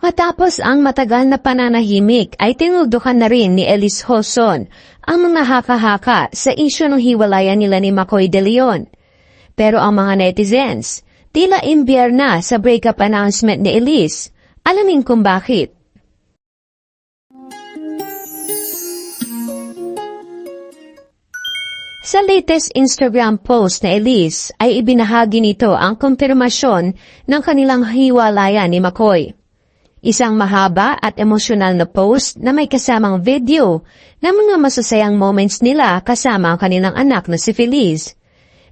Matapos ang matagal na pananahimik ay tinuldukan na rin ni Elise Hoson ang mga haka-haka sa isyu ng hiwalayan nila ni Makoy De Leon. Pero ang mga netizens, tila imbyar na sa breakup announcement ni Elise. Alamin kung bakit. Sa latest Instagram post na Elise ay ibinahagi nito ang kumpirmasyon ng kanilang hiwalayan ni Makoy. Isang mahaba at emosyonal na post na may kasamang video ng mga masasayang moments nila kasama ang kanilang anak na si Feliz.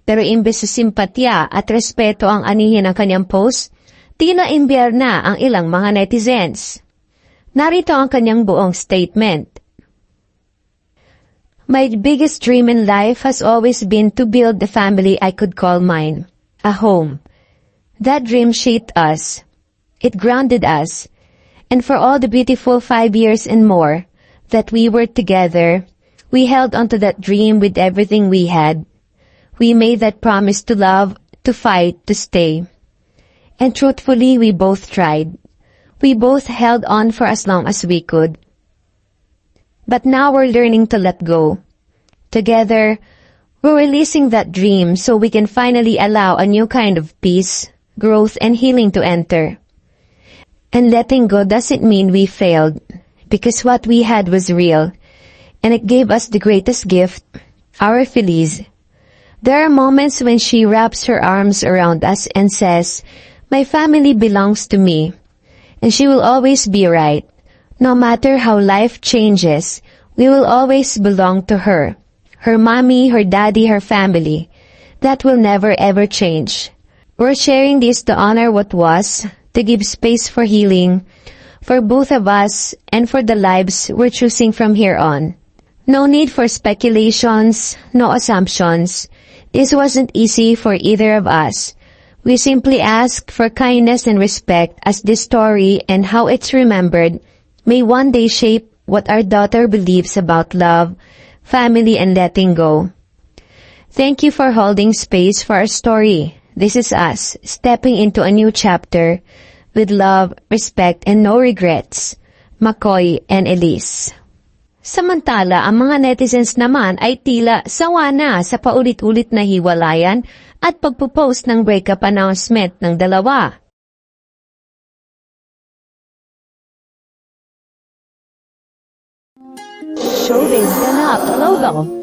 Pero imbes sa simpatya at respeto ang anihin ng kanyang post, tila imbyar na ang ilang mga netizens. Narito ang kanyang buong statement. My biggest dream in life has always been to build the family I could call mine, a home. That dream shaped us. It grounded us. And for all the beautiful 5 years and more that we were together, we held on to that dream with everything we had. We made that promise to love, to fight, to stay. And truthfully, we both tried. We both held on for as long as we could. But now we're learning to let go. Together, we're releasing that dream so we can finally allow a new kind of peace, growth, and healing to enter. And letting go doesn't mean we failed, because what we had was real, and it gave us the greatest gift, our Feliz. There are moments when she wraps her arms around us and says, "My family belongs to me," and she will always be right. No matter how life changes, we will always belong to her, her mommy, her daddy, her family. That will never ever change. We're sharing this to honor what was, to give space for healing, for both of us, and for the lives we're choosing from here on. No need for speculations, no assumptions. This wasn't easy for either of us. We simply ask for kindness and respect as this story and how it's remembered may one day shape what our daughter believes about love, family, and letting go. Thank you for holding space for our story. This is us, stepping into a new chapter with love, respect, and no regrets. Makoy and Elise. Samantala, ang mga netizens naman ay tila sawa na sa paulit-ulit na hiwalayan at pagpo-post ng breakup announcement ng dalawa. Showbiz Ganap Logo.